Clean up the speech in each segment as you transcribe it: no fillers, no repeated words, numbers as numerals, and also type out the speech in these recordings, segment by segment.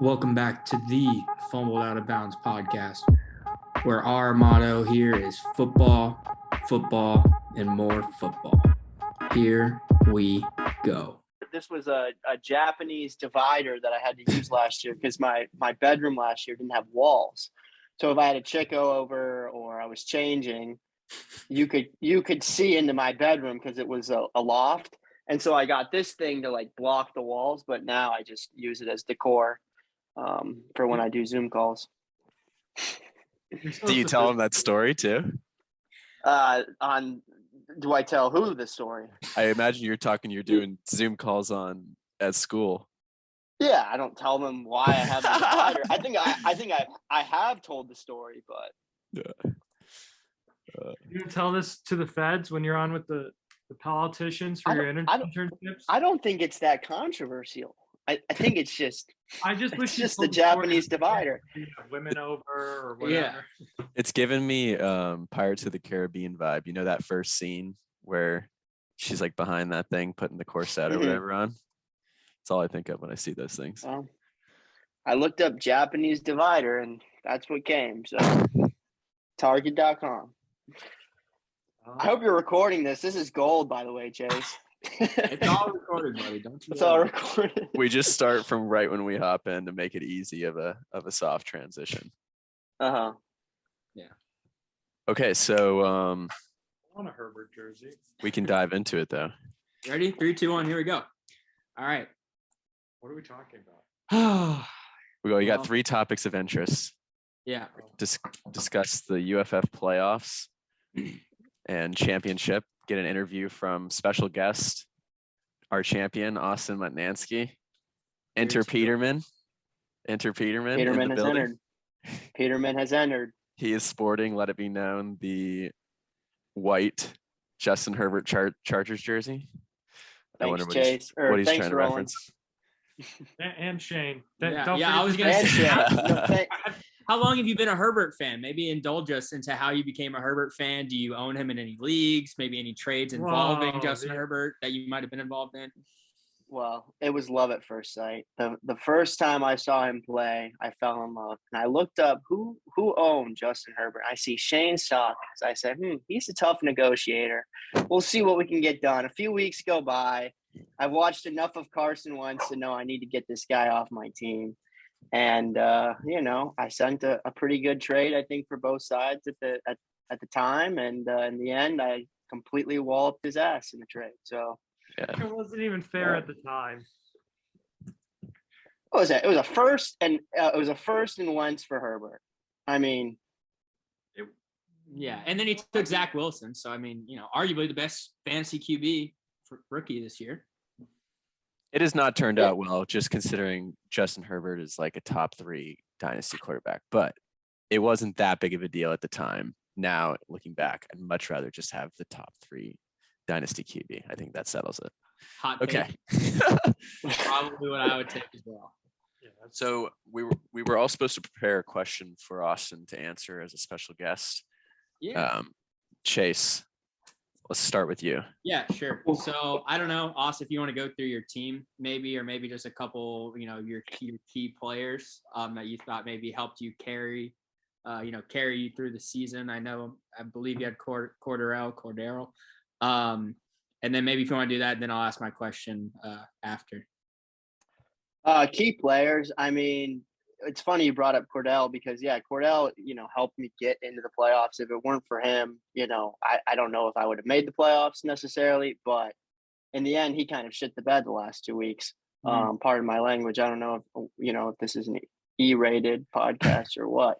Welcome back to the Fumbled Out of Bounds podcast, where our motto here is football, football, and more football. Here we go. This was a Japanese divider that I had to use last year because my bedroom last year didn't have walls. So if I had a chico over or I was changing, you could see into my bedroom because it was a loft. And so I got this thing to like block the walls, but now I just use it as decor for when I do Zoom calls. Do you tell them that story too? Do I tell who the story? I imagine you're doing Zoom calls at school. Yeah, I don't tell them why I have the divider. I think I have told the story, but you tell this to the feds when you're on with the politicians for your internships? I don't think it's that controversial. I think it's just wish just the Japanese divider. Women over or whatever. Yeah. It's given me Pirates of the Caribbean vibe. You know that first scene where she's like behind that thing putting the corset or whatever on? That's all I think of when I see those things. Well, I looked up Japanese divider and that's what came. So Target.com. I hope you're recording this. This is gold, by the way, Chase. It's all recorded, buddy. Don't you? It's all recorded. We just start from right when we hop in to make it easy of a soft transition. Yeah. Okay, so I want a Herbert jersey. We can dive into it though. Ready? 3, 2, 1. Here we go. All right. What are we talking about? You got 3 topics of interest. Yeah. Discuss the UFF playoffs and championship. Get an interview from special guest, our champion, Austin Mutnansky. Enter Peterman. Peterman has entered. Peterman has entered. He is sporting, let it be known, the white Justin Herbert Chargers jersey. Thanks, I wonder what Chase. he's trying to reference. And Shane. I was going to say, how long have you been a Herbert fan? Maybe indulge us into how you became a Herbert fan. Do you own him in any leagues? Maybe any trades involving Justin Herbert that you might have been involved in? Well, it was love at first sight. The first time I saw him play, I fell in love. And I looked up who owned Justin Herbert. I see Shane Sawkins. I said, he's a tough negotiator. We'll see what we can get done. A few weeks go by. I've watched enough of Carson Wentz to know I need to get this guy off my team. And, I sent a pretty good trade, I think, for both sides at the time. And in the end, I completely walloped his ass in the trade. So yeah. It wasn't even fair at the time. What was that? It was a first and Wentz for Herbert. I mean, yeah. And then he took Zach Wilson. So, I mean, arguably the best fantasy QB for rookie this year. It has not turned out well, just considering Justin Herbert is like a top 3 dynasty quarterback, but it wasn't that big of a deal at the time. Now, looking back, I'd much rather just have the top 3 dynasty QB. I think that settles it. Hot okay. Probably what I would take as well. Yeah, so we were all supposed to prepare a question for Austin to answer as a special guest. Yeah. Chase, let's start with you. Yeah, sure. So I don't know, Austin, if you want to go through your team maybe, or maybe just a couple, your key players that you thought maybe helped you carry you through the season. I believe you had Cordero. And then maybe if you want to do that, then I'll ask my question after. Key players. I mean, it's funny you brought up Cordell because Cordell, helped me get into the playoffs. If it weren't for him, I don't know if I would have made the playoffs necessarily, but in the end, he kind of shit the bed the last 2 weeks. Pardon my language. I don't know if this is an E-rated podcast or what.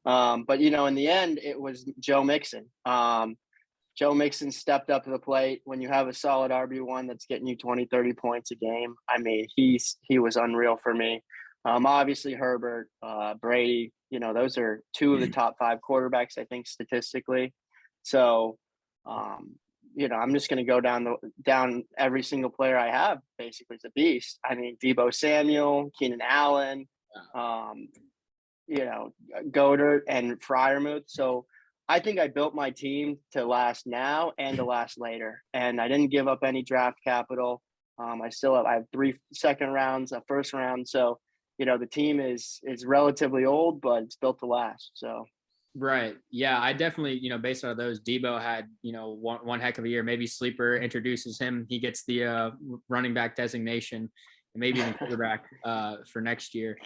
But in the end, it was Joe Mixon. Joe Mixon stepped up to the plate. When you have a solid RB1 that's getting you 20, 30 points a game, I mean, he was unreal for me. Obviously Herbert, Brady, those are 2 of the top 5 quarterbacks, I think, statistically. So, I'm just going to go down every single player I have basically is a beast. I mean, Deebo Samuel, Keenan Allen, Goddard and Freiermuth. So I think I built my team to last now and to last later. And I didn't give up any draft capital. I have 3 second rounds, a first round. So the team is relatively old, but it's built to last. So. Right. Yeah, I definitely, based on those, Debo had, one heck of a year. Maybe Sleeper introduces him. He gets the running back designation, and maybe even quarterback for next year.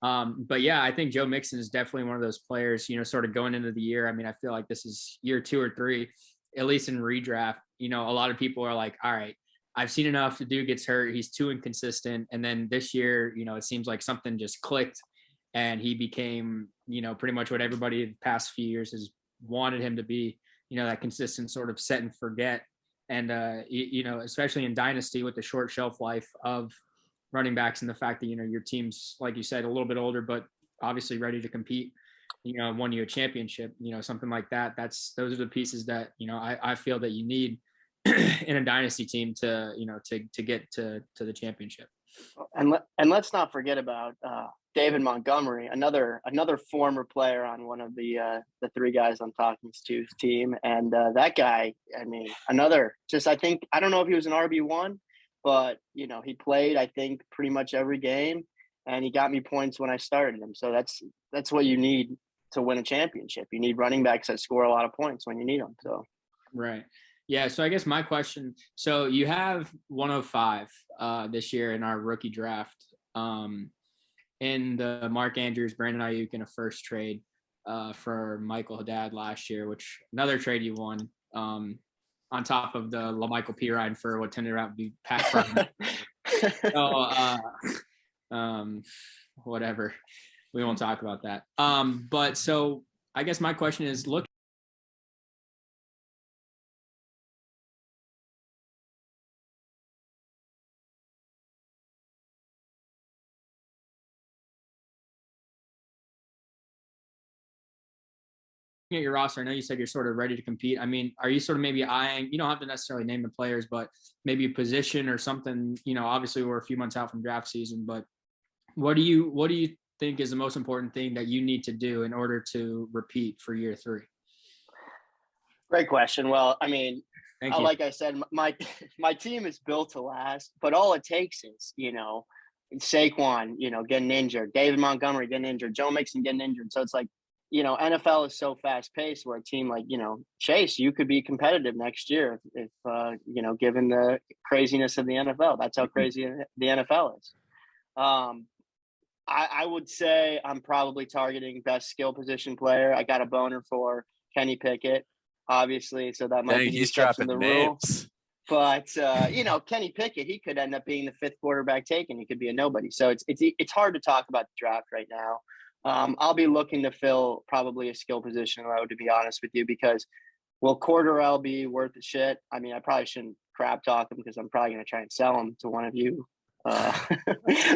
But yeah, I think Joe Mixon is definitely one of those players, sort of going into the year. I mean, I feel like this is year 2 or 3, at least in redraft. A lot of people are like, all right, I've seen enough. The dude gets hurt. He's too inconsistent. And then this year, it seems like something just clicked and he became, pretty much what everybody the past few years has wanted him to be, that consistent sort of set and forget. And, especially in Dynasty with the short shelf life of running backs and the fact that, your team's, like you said, a little bit older, but obviously ready to compete, won you a championship, something like that. Those are the pieces that, I feel that you need in a dynasty team to get to the championship. And let's not forget about David Montgomery, another former player on one of the 3 guys I'm talking to's team. And that guy, I mean, I don't know if he was an RB1, but he played, I think, pretty much every game, and he got me points when I started him. So that's what you need to win a championship. You need running backs that score a lot of points when you need them. So right. Yeah. So I guess my question, so you have 105 this year in our rookie draft, in the Mark Andrews, Brandon Ayuk in a first trade for Michael Haddad last year, which another trade you won, on top of the LaMichael Pirine for what tended out to be Pat Fryman. So, whatever. We won't talk about that. But so I guess my question is, looking at your roster, I know you said you're sort of ready to compete. I mean, are you sort of maybe eyeing, you don't have to necessarily name the players, but maybe a position or something, obviously we're a few months out from draft season, but what do you think is the most important thing that you need to do in order to repeat for year 3? Great question. Well, I mean, like I said, my team is built to last, but all it takes is, Saquon, getting injured, David Montgomery getting injured, Joe Mixon getting injured. So it's like, NFL is so fast paced where a team like, Chase, you could be competitive next year if given the craziness of the NFL. That's how crazy the NFL is. I would say I'm probably targeting best skill position player. I got a boner for Kenny Pickett, obviously. So that might be he's dropping the names. But Kenny Pickett, he could end up being the 5th quarterback taken. He could be a nobody. So it's hard to talk about the draft right now. I'll be looking to fill probably a skill position, though, to be honest with you, because will Cordarrelle be worth the shit? I mean, I probably shouldn't crap talk him because I'm probably going to try and sell him to one of you,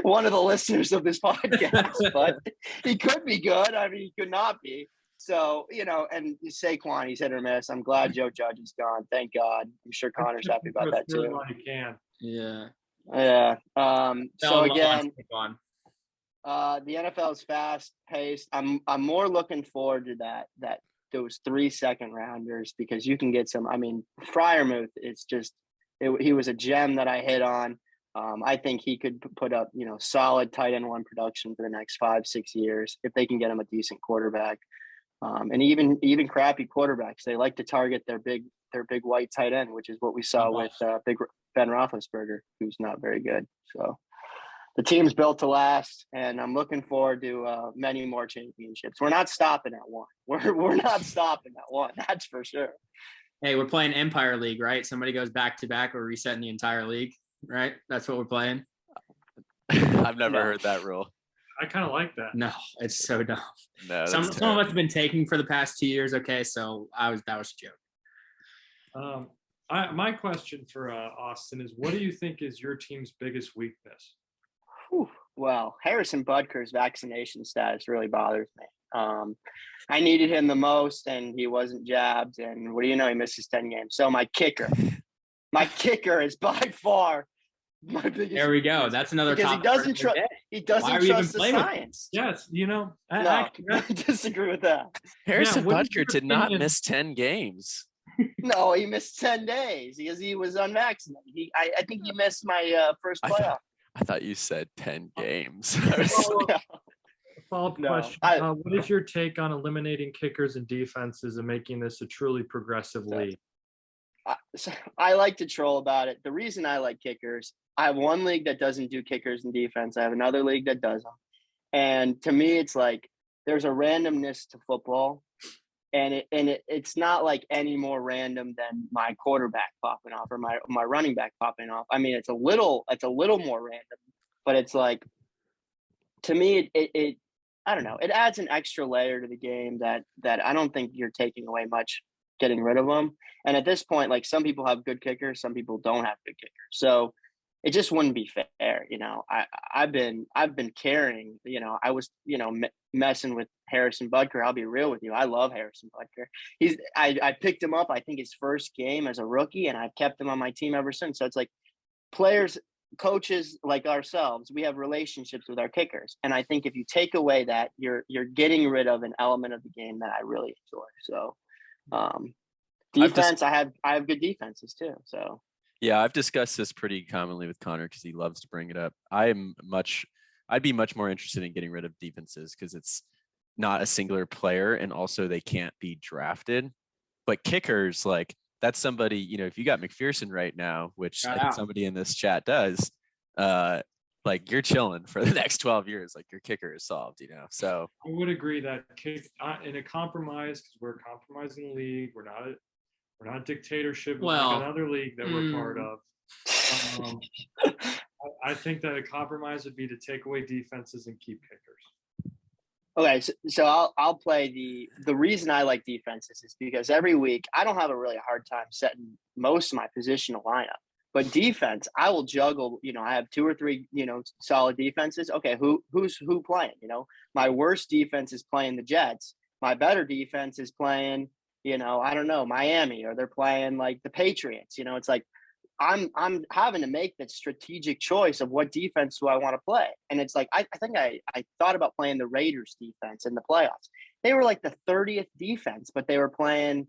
one of the listeners of this podcast, but he could be good. I mean, he could not be. So, and Saquon, he's hit or miss. I'm glad Joe Judge is gone. Thank God. I'm sure Connor's happy about that too. Yeah. Yeah. So again, the NFL is fast paced. I'm more looking forward to those 3 second rounders because you can get some. I mean, Freiermuth is he was a gem that I hit on. I think he could put up solid tight end 1 production for the next 5-6 years if they can get him a decent quarterback. And even crappy quarterbacks, they like to target their big white tight end, which is what we saw with big Ben Roethlisberger, who's not very good. So the team's built to last, and I'm looking forward to many more championships. We're not stopping at 1. We're not stopping at 1. That's for sure. Hey, we're playing Empire League, right? Somebody goes back to back, we're resetting the entire league, right? That's what we're playing. I've never heard that rule. I kind of like that. No, it's so dumb. No, some of us have been taking for the past 2 years. Okay, so that was a joke. My question for Austin is, what do you think is your team's biggest weakness? Well, Harrison Butker's vaccination status really bothers me. I needed him the most, and he wasn't jabbed. And what do you know? He misses 10 games. So my kicker is by far my biggest. There we go. That's another because topic. He doesn't trust the science. Yes, I disagree with that. Harrison Butker did not miss 10 games. No, he missed 10 days because he was unvaccinated. I think he missed my first playoff. I thought you said 10 games. Follow-up No, question. What is your take on eliminating kickers and defenses and making this a truly progressive league? So I like to troll about it. The reason I like kickers, I have one league that doesn't do kickers and defense. I have another league that does them. And to me, it's like there's a randomness to football. And it's not like any more random than my quarterback popping off or my running back popping off. I mean, it's a little more random, but it's like, to me, it I don't know. It adds an extra layer to the game that I don't think you're taking away much getting rid of them. And at this point, like, some people have good kickers, some people don't have good kickers. So it just wouldn't be fair. I've been carrying, I was, messing with Harrison Butker. I'll be real with you. I love Harrison Butker. I picked him up, I think his first game as a rookie, and I've kept him on my team ever since. So it's like coaches like ourselves, we have relationships with our kickers. And I think if you take away that, you're getting rid of an element of the game that I really enjoy. So defense, I have good defenses too. So yeah, I've discussed this pretty commonly with Connor because he loves to bring it up. I'd be much more interested in getting rid of defenses because it's not a singular player, and also they can't be drafted. But kickers, like, that's somebody, if you got McPherson right now, which I think somebody in this chat does, like, you're chilling for the next 12 years. Like, your kicker is solved, So I would agree that in a compromise, because we're a compromising league. We're not a dictatorship like another league that we're part of. I think that a compromise would be to take away defenses and keep kickers. Okay, so I'll play the reason I like defenses is because every week I don't have a really hard time setting most of my positional lineup. But defense, I will juggle. I have 2 or 3, solid defenses. Okay, who's playing? My worst defense is playing the Jets. My better defense is playing, I don't know, Miami, or they're playing like the Patriots. It's like I'm having to make that strategic choice of what defense do I want to play. And it's like I think I thought about playing the Raiders defense in the playoffs. They were like the 30th defense, but they were playing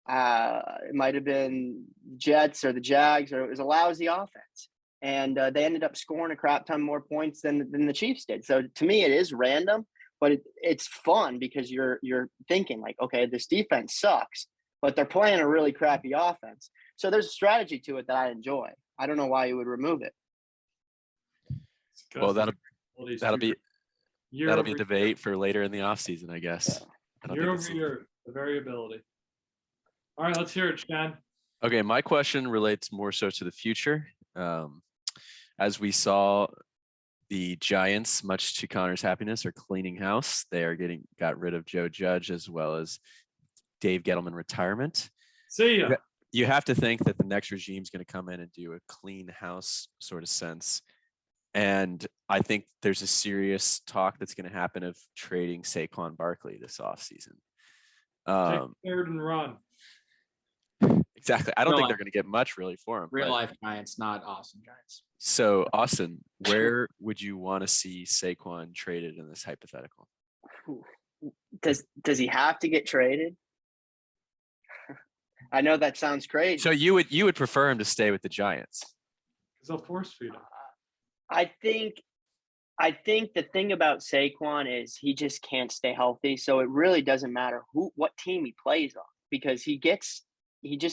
it might have been Jets or the Jags, or it was a lousy offense. And they ended up scoring a crap ton more points than the Chiefs did. So to me, it is random, but it's fun because you're thinking like, okay, this defense sucks, but they're playing a really crappy offense. So there's a strategy to it that I enjoy. I don't know why you would remove it. Well, that'll be a debate for later in the offseason, I guess. Year over year, the variability. All right, let's hear it, Shan. Okay, my question relates more so to the future. As we saw, the Giants, much to Connor's happiness, are cleaning house. They got rid of Joe Judge as well as Dave Gettleman retirement. See ya. You have to think that the next regime is going to come in and do a clean house sort of sense. And I think there's a serious talk that's going to happen of trading Saquon Barkley this offseason. Take third and run. Exactly. I don't think they're going to get much really for him. Real life Giants, not Austin Giants. So, Austin, where would you want to see Saquon traded in this hypothetical? Does he have to get traded? I know that sounds crazy. So you would prefer him to stay with the Giants? Because they'll force feed him. I think the thing about Saquon is he just can't stay healthy. So it really doesn't matter what team he plays on, because he just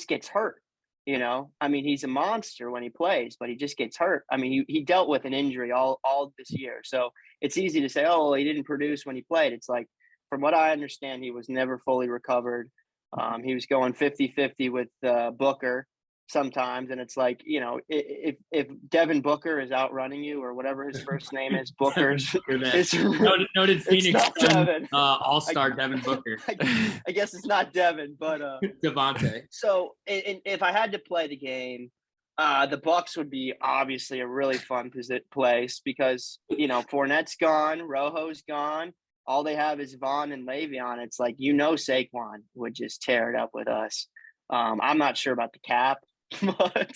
gets hurt. I mean, he's a monster when he plays, but he just gets hurt. I mean, he dealt with an injury all this year. So it's easy to say, oh, well, he didn't produce when he played. It's like, from what I understand, he was never fully recovered. He was going 50-50 with Booker sometimes. And it's like, if Devin Booker is outrunning you, or whatever his first name is, Booker's noted Phoenix all-star Devin Booker. I guess it's not Devin, but Devontae. So if I had to play the game, the Bucks would be obviously a really fun place because, Fournette's gone, Rojo's gone. All they have is Vaughn and Le'Veon. It's like, Saquon would just tear it up with us. I'm not sure about the cap, but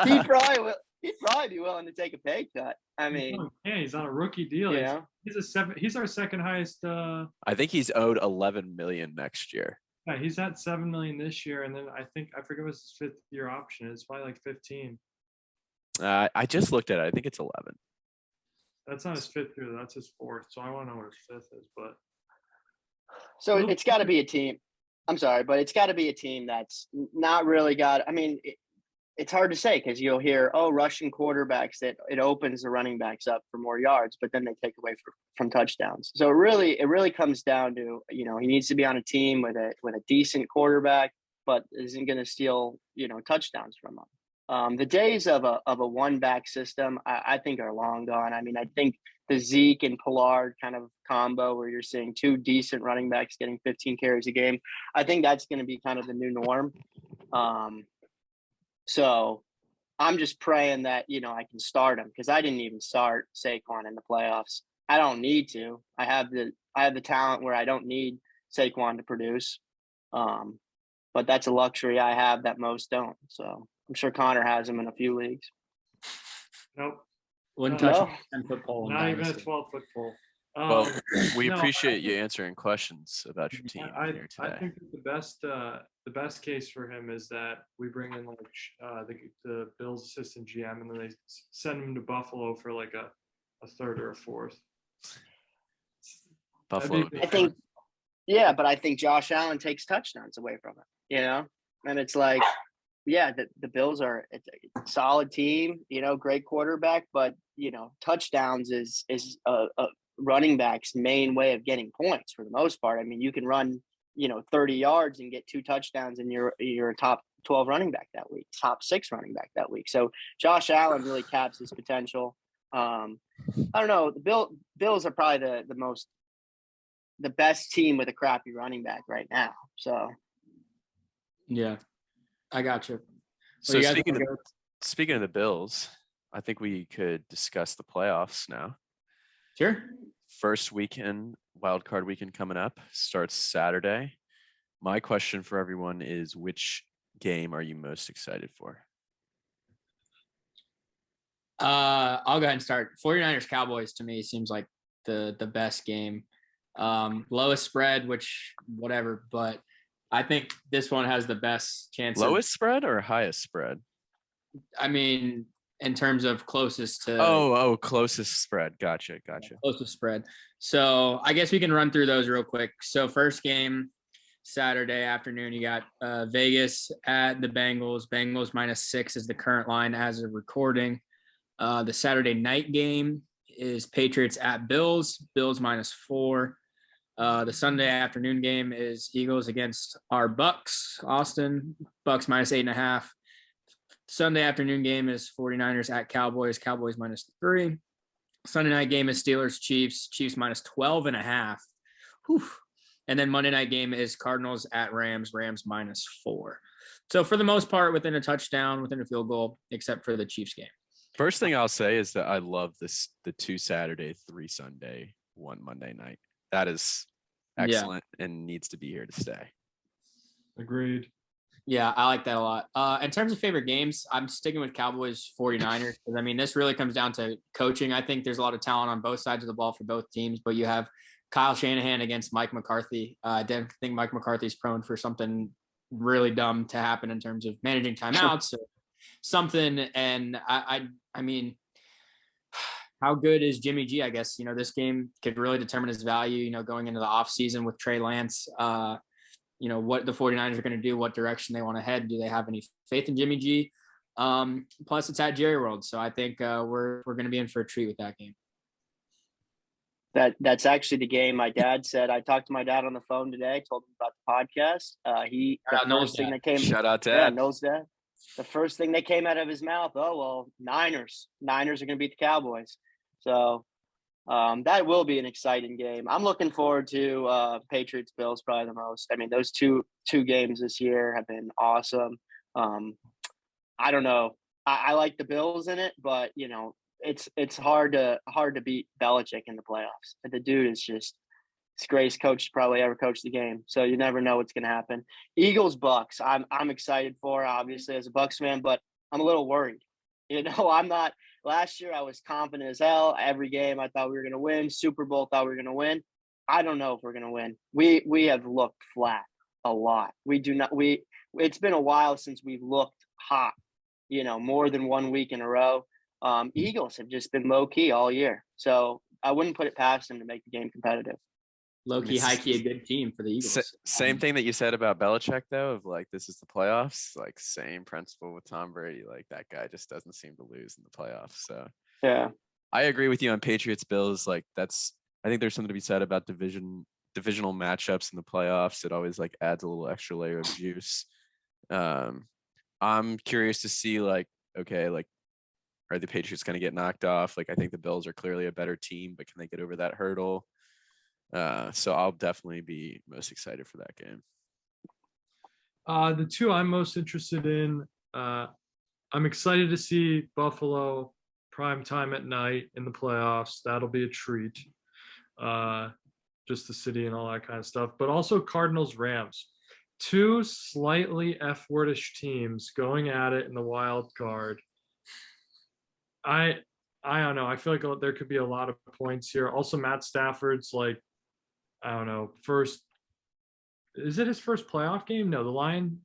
he'd probably be willing to take a pay cut. I mean, he's on a rookie deal. Yeah. He's our second highest. I think he's owed $11 million next year. Yeah, he's at $7 million this year, and then I forget what his 5th year option is. Probably like 15. I just looked at it. I think it's 11. That's not his fifth year. That's his fourth. So I want to know what his fifth is. But so it's got to be a team. I'm sorry, but it's got to be a team that's not really got. I mean, it's hard to say because you'll hear, oh, Russian quarterbacks, that it opens the running backs up for more yards, but then they take away from touchdowns. So it really comes down to, he needs to be on a team with a decent quarterback, but isn't going to steal, touchdowns from them. The days of a one back system, I think are long gone. I mean, I think the Zeke and Pollard kind of combo where you're seeing two decent running backs getting 15 carries a game, I think that's going to be kind of the new norm. So I'm just praying that, I can start him because I didn't even start Saquon in the playoffs. I don't need to. I have the talent where I don't need Saquon to produce. But that's a luxury I have that most don't. So I'm sure Connor has him in a few leagues. Nope. Wouldn't touch a 10-foot pole. Not even a 12-foot pole. Well, we appreciate you answering questions about your team here today. I think that the best case for him is that we bring in the Bills assistant GM and then they send him to Buffalo for like a third or a fourth. Buffalo. I think, yeah, but I think Josh Allen takes touchdowns away from him, and it's like, yeah, the Bills are a solid team, great quarterback, but touchdowns is a running back's main way of getting points for the most part. I mean, you can run, 30 yards and get 2 touchdowns and you're a top 12 running back that week, top 6 running back that week. So Josh Allen really caps his potential. I don't know. The Bills are probably the best team with a crappy running back right now. So. Yeah, I got you. So speaking of the Bills, I think we could discuss the playoffs now. Sure. First weekend, wild card weekend coming up, starts Saturday. My question for everyone is, which game are you most excited for? I'll go ahead and start. 49ers Cowboys to me seems like the best game. Lowest spread, which whatever, but I think this one has the best chance. Lowest spread or highest spread? I mean, in terms of closest to. Closest spread. Gotcha. Closest spread. So I guess we can run through those real quick. So first game, Saturday afternoon, you got Vegas at the Bengals. Bengals -6 is the current line as of recording. The Saturday night game is Patriots at Bills. Bills -4. The Sunday afternoon game is Eagles against our Bucks. Austin, Bucks -8.5. Sunday afternoon game is 49ers at Cowboys. Cowboys -3. Sunday night game is Steelers Chiefs. Chiefs -12.5. Whew. And then Monday night game is Cardinals at Rams. Rams -4. So for the most part, within a touchdown, within a field goal, except for the Chiefs game. First thing I'll say is that I love the 2 Saturday, 3 Sunday, 1 Monday night. That is excellent and needs to be here to stay. Agreed. Yeah, I like that a lot. In terms of favorite games, I'm sticking with Cowboys 49ers because I mean this really comes down to coaching. I think there's a lot of talent on both sides of the ball for both teams, but you have Kyle Shanahan against Mike McCarthy. I definitely think Mike McCarthy's prone for something really dumb to happen in terms of managing timeouts or something. And I mean, how good is Jimmy G? I guess, this game could really determine his value, going into the offseason with Trey Lance. What the 49ers are going to do, what direction they want to head. Do they have any faith in Jimmy G? Plus it's at Jerry World. So I think we're going to be in for a treat with that game. That's actually the game my dad said. I talked to my dad on the phone today, told him about the podcast. Shout out Dad. Knows that. The first thing that came out of his mouth, Niners are going to beat the Cowboys. So that will be an exciting game. I'm looking forward to Patriots Bills probably the most. I mean, those two games this year have been awesome. I don't know. I like the Bills in it, but it's hard to beat Belichick in the playoffs. The dude is just the greatest coach probably ever coached the game. So you never know what's going to happen. Eagles Bucks. I'm excited for, obviously, as a Bucks fan, but I'm a little worried. I'm not. Last year I was confident as hell. Every game I thought we were going to win. Super Bowl thought we were going to win. I don't know if we're going to win. We have looked flat a lot. It's been a while since we've looked hot. More than 1 week in a row. Eagles have just been low key all year. So I wouldn't put it past him to make the game competitive. Low key, high key, a good team for the Eagles. Same thing that you said about Belichick, though, of like, this is the playoffs. Like, same principle with Tom Brady. Like, that guy just doesn't seem to lose in the playoffs. So Yeah. I agree with you on Patriots Bills. Like, I think there's something to be said about divisional matchups in the playoffs. It always like adds a little extra layer of juice. I'm curious to see, like, okay, like, are the Patriots going to get knocked off? Like, I think the Bills are clearly a better team, but can they get over that hurdle? So I'll definitely be most excited for that game. The two I'm most interested in, I'm excited to see Buffalo prime time at night in the playoffs. That'll be a treat. Just the city and all that kind of stuff. But also Cardinals Rams. Two slightly F-wordish teams going at it in the wild card. I don't know. I feel like there could be a lot of points here. Also, Matt Stafford's like, I don't know, is it his first playoff game? No, the Lion.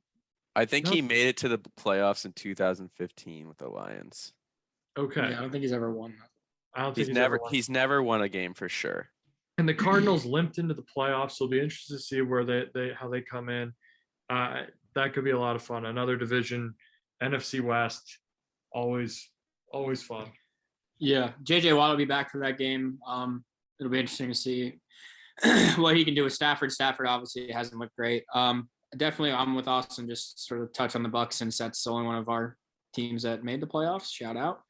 I think he made it to the playoffs in 2015 with the Lions. Okay. Yeah, I don't think he's ever won. I don't think He's never won a game for sure. And the Cardinals limped into the playoffs, so it'll be interesting to see where how they come in. That could be a lot of fun. Another division, NFC West, always fun. Yeah, JJ Watt will be back for that game. It'll be interesting to see what he can do with Stafford. Stafford obviously hasn't looked great. Definitely, I'm with Austin. Just sort of touch on the Bucs since that's the only one of our teams that made the playoffs. Shout out.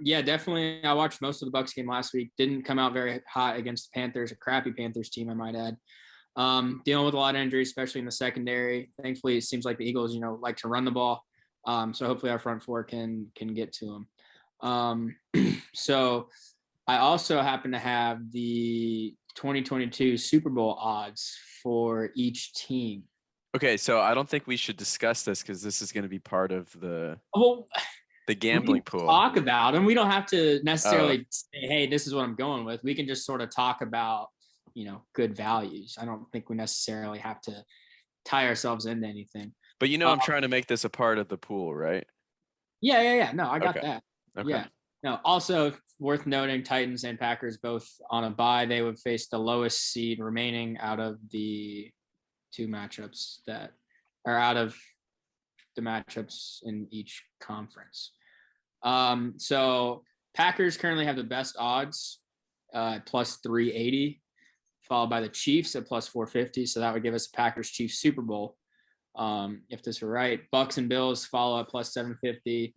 Yeah, definitely. I watched most of the Bucs game last week. Didn't come out very hot against the Panthers, a crappy Panthers team, I might add. Dealing with a lot of injuries, especially in the secondary. Thankfully, it seems like the Eagles, like to run the ball. So hopefully our front four can get to them. So I also happen to have the 2022 Super Bowl odds for each team. Okay, so I don't think we should discuss this because this is going to be part of the gambling pool. Talk about them. We don't have to necessarily say, hey, this is what I'm going with. We can just sort of talk about, good values. I don't think we necessarily have to tie ourselves into anything. But I'm trying to make this a part of the pool, right? Yeah. No, I got that. Okay. Yeah. No, also worth noting, Titans and Packers both on a bye. They would face the lowest seed remaining out of the two matchups that are out of the matchups in each conference. So Packers currently have the best odds, plus 380, followed by the Chiefs at plus 450. So that would give us a Packers Chiefs Super Bowl. If this were right, Bucks and Bills follow at plus 750,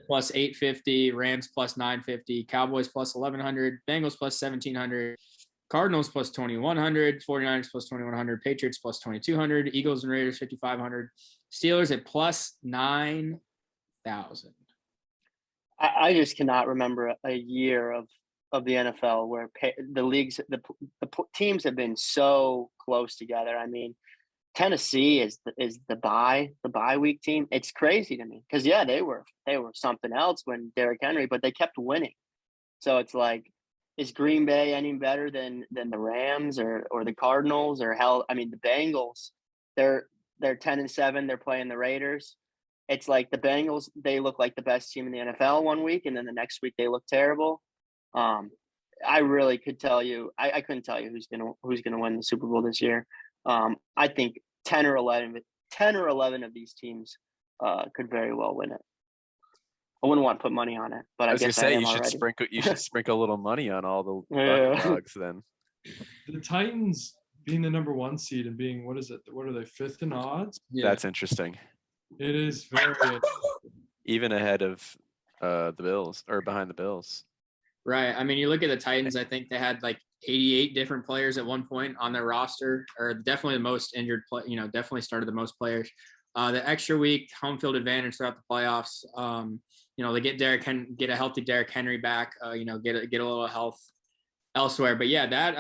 plus 850, Rams plus 950, Cowboys plus 1100, Bengals plus 1700, Cardinals plus 2100, 49ers plus 2100, Patriots plus 2200, Eagles and Raiders 5500, Steelers at plus 9000. I just cannot remember a year of the NFL where the leagues, the teams have been so close together. I mean, Tennessee is the bye week team. It's crazy to me because they were something else when Derrick Henry, but they kept winning. So it's like, is Green Bay any better than the Rams or the Cardinals or the Bengals? They're 10-7. They're playing the Raiders. It's like the Bengals, they look like the best team in the NFL one week, and then the next week they look terrible. I really could tell you, I couldn't tell you who's gonna win the Super Bowl this year. I think 10 or 11 of these teams could very well win it. I wouldn't want to put money on it, but I guess you should sprinkle a little money on all the dogs then. The Titans being the number one seed and being, what are they, fifth in odds? Yeah. That's interesting. It is very even ahead of the Bills or behind the Bills. Right. I mean, you look at the Titans, I think they had like 88 different players at one point on their roster, or definitely the most injured definitely started the most players. The extra week, home field advantage throughout the playoffs. They get a healthy Derrick Henry back, get a little health elsewhere. But yeah, that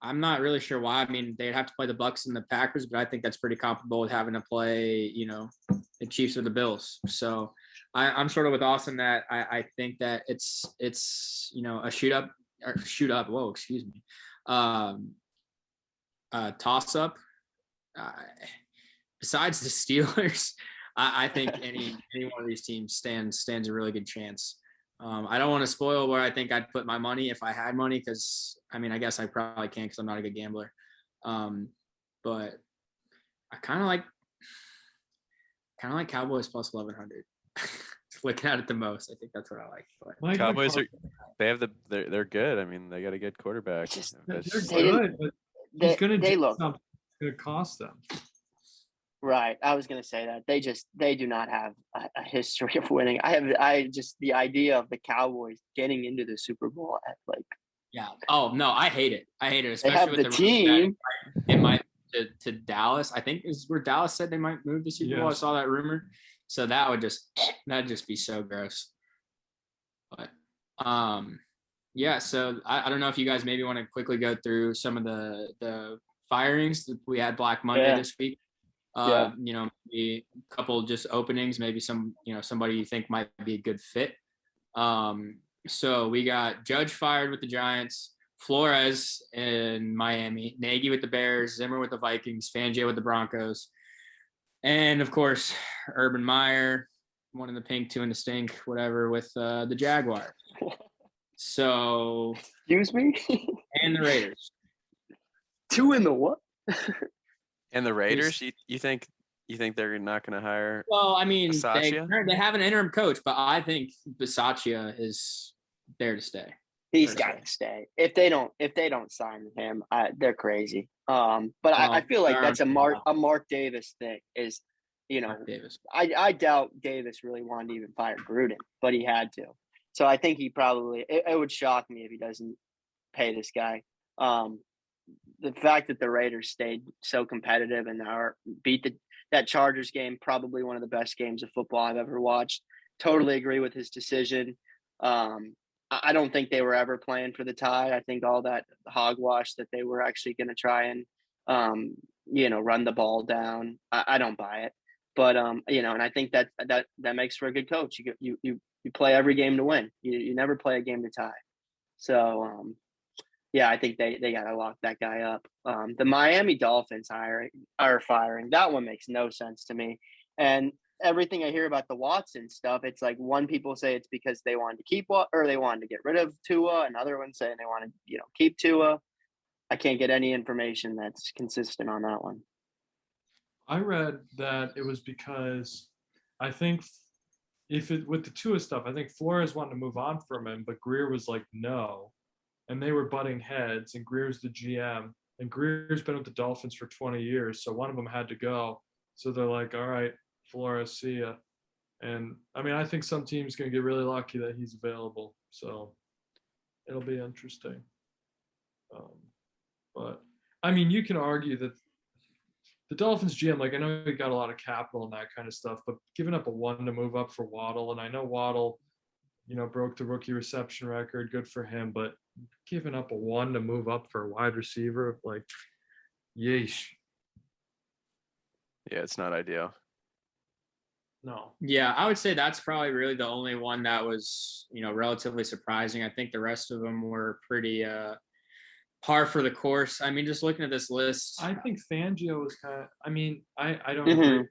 I'm not really sure why. I mean, they'd have to play the Bucs and the Packers, but I think that's pretty comparable with having to play, the Chiefs or the Bills. So I'm sort of with Austin that I think that it's a shoot up. Whoa, excuse me. Toss up. Besides the Steelers, I think any one of these teams stands a really good chance I don't want to spoil where I think I'd put my money if I had money, because I mean, I guess I probably can't because I'm not a good gambler. But I kind of like Cowboys plus 1100. Looking at it the most, I think that's what I like. But My Cowboys they're good. I mean, they got a good quarterback. they're That's- good, but he's going to they do look something. It's going to cost them. right. I was going to say that they do not have a history of winning. I just the idea of the Cowboys getting into the Super Bowl at like yeah. Oh no, I hate it. they Especially have with the the team. It might to Dallas. I think is where Dallas said they might move the Super Bowl. I Yes. saw that rumor. So that'd just be so gross. But yeah, so I don't know if you guys maybe want to quickly go through some of the firings. We had Black Monday this week. You know, maybe a couple just openings, maybe somebody you think might be a good fit. So we got Judge fired with the Giants, Flores in Miami, Nagy with the Bears, Zimmer with the Vikings, Fangio with the Broncos, and of course Urban Meyer, one in the pink, two in the stink, whatever, with the Jaguars. So Excuse me. and the Raiders. Two in the what? And the Raiders, you think they're not going to hire? Well, I mean, Bisaccia? they have an interim coach, but I think Bisaccia is there to stay. He's got to stay. If they don't sign him, they're crazy. But I feel like that's a Mark Davis thing. Is Davis. I doubt Davis really wanted to even fire Gruden, but he had to. So I think he probably. It would shock me if he doesn't pay this guy. The fact that the Raiders stayed so competitive and beat that Chargers game, probably one of the best games of football I've ever watched. Totally agree with his decision. I don't think they were ever playing for the tie. I think all that hogwash that they were actually going to try and, run the ball down. I don't buy it, but and I think that makes for a good coach. You play every game to win. You never play a game to tie. So, yeah, I think they got to lock that guy up. The Miami Dolphins are firing. That one makes no sense to me. And everything I hear about the Watson stuff, it's like one people say it's because they wanted to keep or they wanted to get rid of Tua. Another one saying they want to keep Tua. I can't get any information that's consistent on that one. I read that it was because I think with the Tua stuff, I think Flores wanted to move on from him, but Greer was like, no. And they were butting heads, and Greer's the GM, and Greer's been with the Dolphins for 20 years, so one of them had to go. So they're like, all right, Flores, see ya. And, I mean, I think some team's going to get really lucky that he's available, so it'll be interesting. But, I mean, you can argue that the Dolphins GM, like, I know he got a lot of capital and that kind of stuff, but giving up a 1 to move up for Waddle, and I know Waddle, broke the rookie reception record, good for him, but giving up a 1 to move up for a wide receiver, like, yeesh. Yeah, it's not ideal. No. Yeah, I would say that's probably really the only one that was, relatively surprising. I think the rest of them were pretty par for the course. I mean, just looking at this list. I think Fangio was kind of, I mean, I don't agree,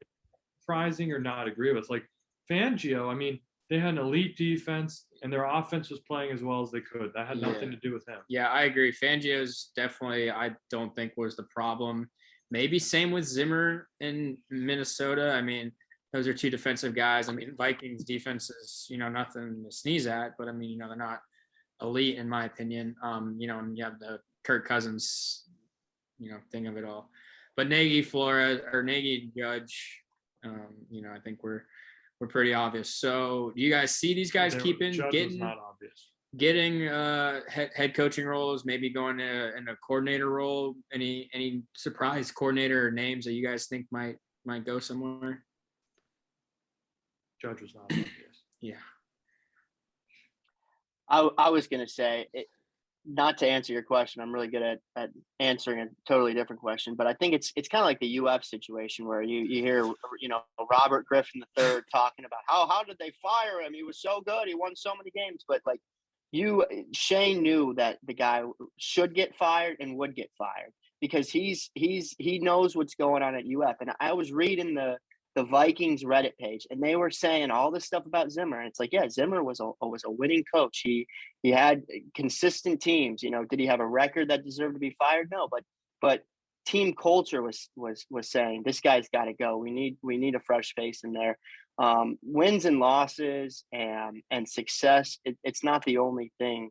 surprising or not agree with. Like, Fangio, I mean, they had an elite defense, and their offense was playing as well as they could. That had nothing to do with him. Yeah, I agree. Fangio's definitely, I don't think, was the problem. Maybe same with Zimmer in Minnesota. I mean, those are two defensive guys. I mean, Vikings defense is, nothing to sneeze at, but I mean, they're not elite in my opinion. And you have the Kirk Cousins, thing of it all. But Nagy, Flores, or Nagy, Judge, I think we're pretty obvious. So do you guys see these guys getting head coaching roles, maybe going in a coordinator role? Any surprise coordinator or names that you guys think might go somewhere? Judge was not obvious. Yeah. I was going to say, not to answer your question, I'm really good at answering a totally different question, but I think it's kind of like the UF situation where you hear, Robert Griffin III talking about how did they fire him? He was so good. He won so many games, but like Shane knew that the guy should get fired and would get fired because he knows what's going on at UF. And I was reading the Vikings Reddit page, and they were saying all this stuff about Zimmer. And it's like, yeah, Zimmer was a winning coach. He had consistent teams. You know, did he have a record that deserved to be fired? No, but team culture was saying this guy's got to go. We need a fresh face in there. Wins and losses and success. It's not the only thing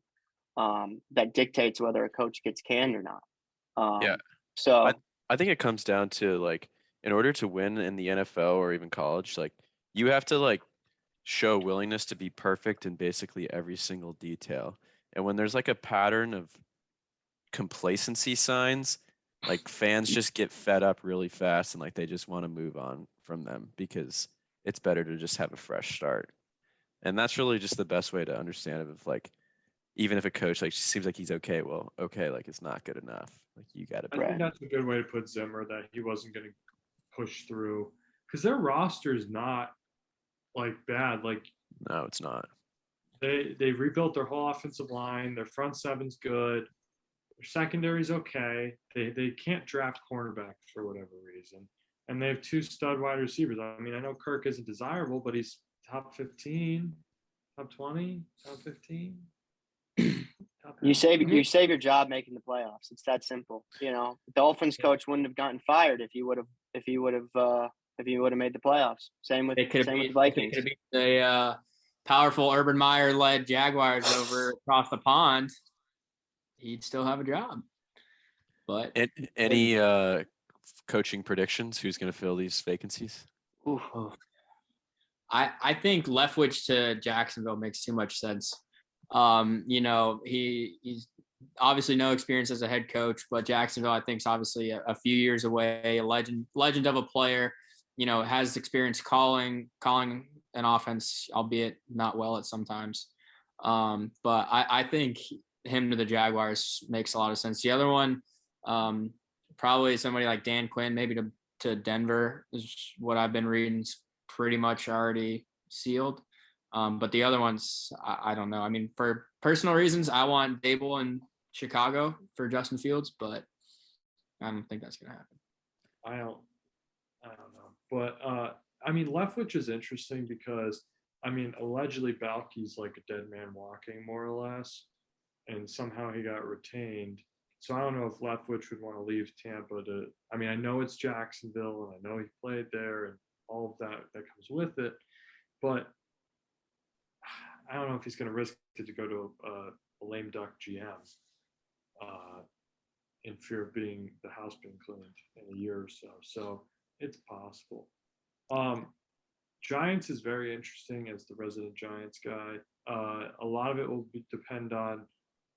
that dictates whether a coach gets canned or not. Yeah. So I think it comes down to like, in order to win in the NFL or even college, like you have to like show willingness to be perfect in basically every single detail. And when there's like a pattern of complacency signs, like fans just get fed up really fast and like they just want to move on from them because it's better to just have a fresh start. And that's really just the best way to understand it. If like, even if a coach like seems like he's okay, well, okay, like it's not good enough. Like you got to. I think that's a good way to put Zimmer, that he wasn't going to push through, because their roster is not like bad. Like No, it's not. they rebuilt their whole offensive line. Their front seven's good. Their secondary's okay. They can't draft cornerbacks for whatever reason, and they have 2 stud wide receivers. I mean, I know Kirk isn't desirable, but he's top 15, top 20, top 15. you save your job making the playoffs. It's that simple. You know, the Dolphins coach wouldn't have gotten fired if he would have made the playoffs. Same with the Vikings. It could be the powerful Urban Meyer led Jaguars over across the pond. He'd still have a job. But any coaching predictions? Who's going to fill these vacancies? I think Leftwich to Jacksonville makes too much sense. You know, he's obviously no experience as a head coach, but Jacksonville, I think, is obviously a few years away, a legend of a player, you know, has experience calling an offense, albeit not well at sometimes. But I think him to the Jaguars makes a lot of sense. The other one, probably somebody like Dan Quinn, maybe to Denver is what I've been reading. Is pretty much already sealed. But the other ones, I don't know. I mean, for personal reasons, I want Dable in Chicago for Justin Fields, but I don't think that's going to happen. I don't know. But, I mean, Leftwich is interesting because, I mean, allegedly Balky's like a dead man walking, more or less, and somehow he got retained. So I don't know if Leftwich would want to leave Tampa to, I mean, I know it's Jacksonville, and I know he played there and all of that comes with it, but I don't know if he's going to risk it to go to a lame duck GM in fear of the house being cleaned in a year or so. So it's possible. Giants is very interesting as the resident Giants guy. A lot of it will depend on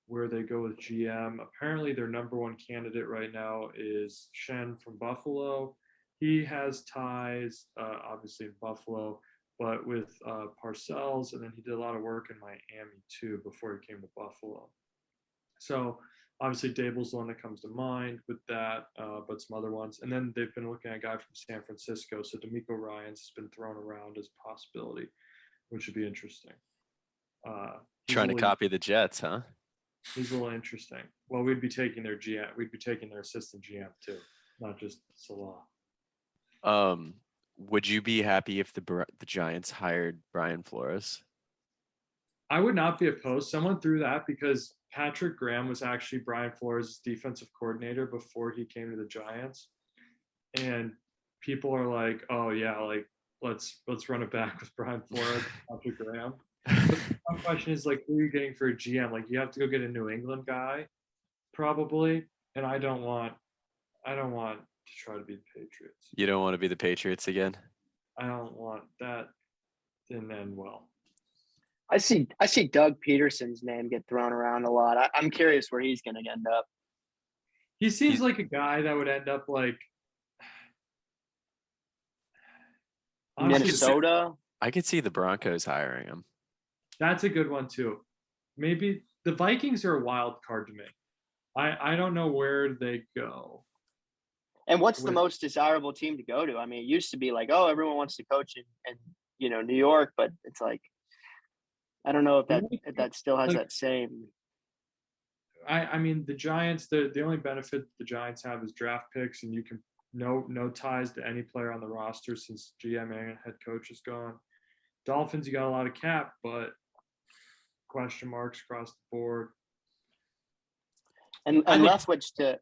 where they go with GM. Apparently their number 1 candidate right now is Shen from Buffalo. He has ties, obviously in Buffalo, but with Parcells, and then he did a lot of work in Miami too before he came to Buffalo. So obviously Dable's the one that comes to mind with that, but some other ones. And then they've been looking at a guy from San Francisco. So D'Amico Ryans has been thrown around as a possibility, which would be interesting. Trying to copy the Jets, huh? He's a little interesting. Well, we'd be taking their GM. We'd be taking their assistant GM too, not just Salah. Would you be happy if the Giants hired Brian Flores? I would not be opposed. Someone threw that because Patrick Graham was actually Brian Flores' defensive coordinator before he came to the Giants. And people are like, oh yeah, like let's run it back with Brian Flores, Patrick Graham. But my question is, like, who are you getting for a GM? Like, you have to go get a New England guy, probably. And I don't want to try to be the Patriots. You don't want to be the Patriots again? I don't want that. Didn't end well. I see Doug Peterson's name get thrown around a lot. I'm curious where he's going to end up. He seems like a guy that would end up like Minnesota. I could see the Broncos hiring him. That's a good one too. Maybe the Vikings are a wild card to me. I don't know where they go. And what's the most desirable team to go to? I mean, it used to be like, oh, everyone wants to coach in New York, but it's like, I don't know if that still has that same. I mean, the Giants, the only benefit the Giants have is draft picks, and you can No ties to any player on the roster since GM and head coach is gone. Dolphins, you got a lot of cap, but question marks across the board. And I think- Leftwich to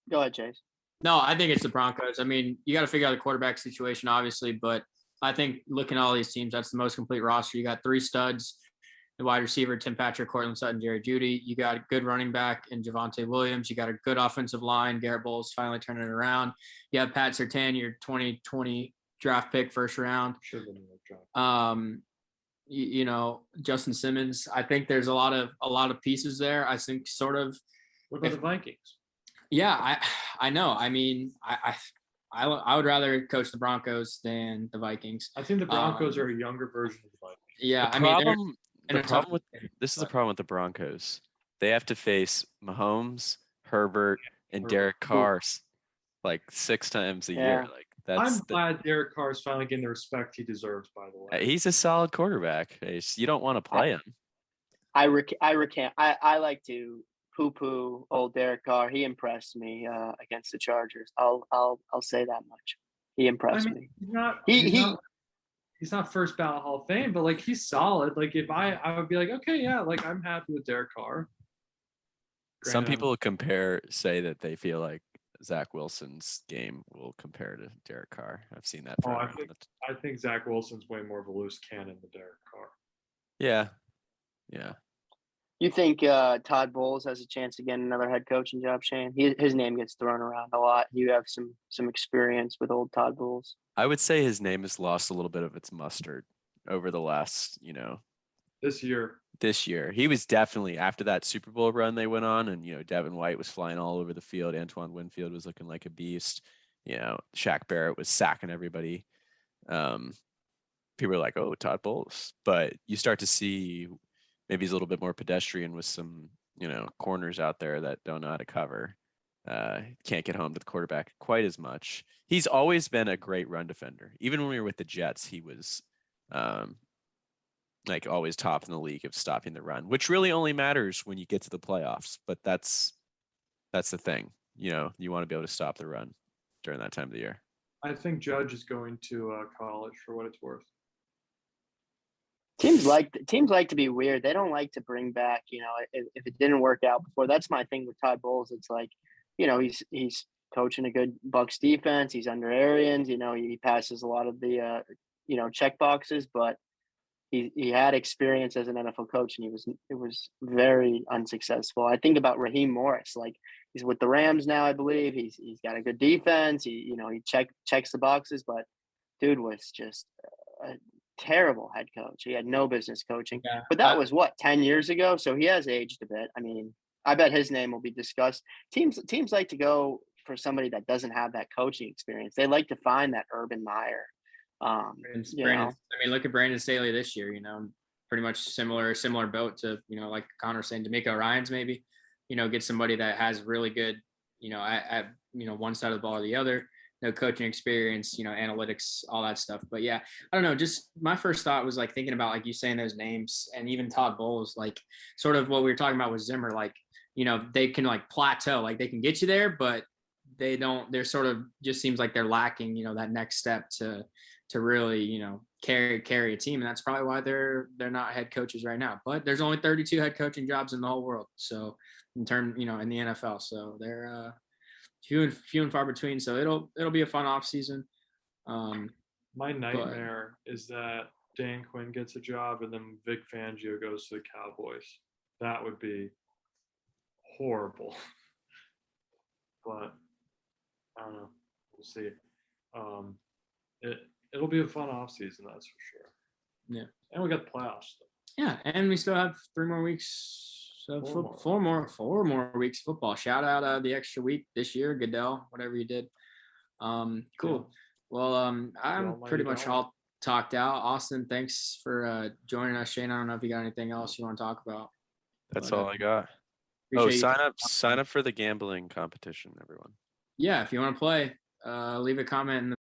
go ahead, Chase. No, I think it's the Broncos. I mean, you got to figure out the quarterback situation, obviously, but I think looking at all these teams, that's the most complete roster. You got 3 studs, the wide receiver, Tim Patrick, Cortland Sutton, Jerry Jeudy. You got a good running back in Javonte Williams. You got a good offensive line. Garrett Bowles finally turning it around. You have Pat Surtain, your 2020 draft pick, first round. Should have been a draft. You know, Justin Simmons. I think there's a lot of pieces there. I think sort of. What about the Vikings? Yeah, I know. I mean, I would rather coach the Broncos than the Vikings. I think the Broncos are a younger version of the Vikings. Yeah, The I mean, problem, they're in a tough this is the problem with the Broncos. They have to face Mahomes, Herbert, and Herbert. Derek Carr like 6 times a year. Yeah. Like that's I'm glad Derek Carr is finally getting the respect he deserves, by the way. he's a solid quarterback. You don't want to play him. I like to poo-poo old Derek Carr. He impressed me against the Chargers. I'll say that much. He impressed me. He's not first ballot Hall of Fame, but like he's solid. Like if I would be like, okay, yeah, like I'm happy with Derek Carr. Some Granted, people say that they feel like Zach Wilson's game will compare to Derek Carr. I've seen that. I think Zach Wilson's way more of a loose cannon than Derek Carr. Yeah. You think Todd Bowles has a chance to get another head coaching job, Shane? His name gets thrown around a lot. You have some experience with old Todd Bowles. I would say his name has lost a little bit of its mustard over the last, This year. He was definitely, after that Super Bowl run they went on, and Devin White was flying all over the field. Antoine Winfield was looking like a beast. Shaq Barrett was sacking everybody. People were like, "Oh, Todd Bowles," but you start to see maybe he's a little bit more pedestrian with some, corners out there that don't know how to cover. Can't get home to the quarterback quite as much. He's always been a great run defender. Even when we were with the Jets, he was like always top in the league of stopping the run, which really only matters when you get to the playoffs. But that's the thing. You want to be able to stop the run during that time of the year. I think Judge is going to college for what it's worth. Teams like to be weird. They don't like to bring back, if it didn't work out before. That's my thing with Todd Bowles. It's like, he's coaching a good Bucs defense. He's under Arians. He passes a lot of the, check boxes, but he had experience as an NFL coach, and it was very unsuccessful. I think about Raheem Morris. Like he's with the Rams now, I believe. He's got a good defense. He checks the boxes, but dude was just a terrible head coach. He had no business coaching. Yeah. But that was 10 years ago, so he has aged a bit. I mean, I bet his name will be discussed. Teams like to go for somebody that doesn't have that coaching experience. They like to find that Urban Meyer. I mean, look at Brandon Staley this year. Pretty much similar boat to like Connor saying, D'Amico Ryans maybe. Get somebody that has really good, at one side of the ball or the other. No coaching experience, analytics, all that stuff. But yeah, I don't know. Just my first thought was like thinking about like you saying those names, and even Todd Bowles, like sort of what we were talking about with Zimmer, like they can like plateau, like they can get you there, but they don't. They're sort of just seems like they're lacking, that next step to really carry a team, and that's probably why they're not head coaches right now. But there's only 32 head coaching jobs in the whole world, so in the NFL, so they're few and far between. So it'll be a fun off season. My nightmare is that Dan Quinn gets a job and then Vic Fangio goes to the Cowboys. That would be horrible. But I don't know. We'll see. It'll be a fun off season, that's for sure. Yeah. And we got the playoffs. Yeah, and we still have 3 more weeks. So four more weeks of football. Shout out the extra week this year, Goodell, whatever you did. Cool. Yeah. Well, I'm pretty much all talked out. Austin, thanks for joining us. Shane, I don't know if you got anything else you want to talk about. That's all I got. Sign up for the gambling competition, everyone. Yeah, if you want to play, leave a comment in the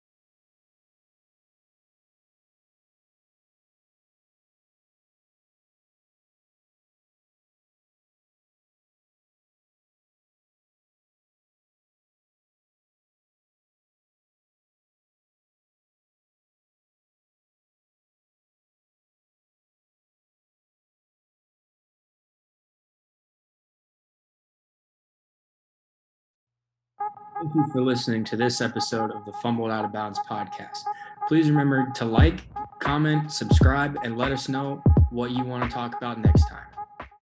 Thank you for listening to this episode of the Fumbled Out of Bounds podcast. Please remember to like, comment, subscribe, and let us know what you want to talk about next time.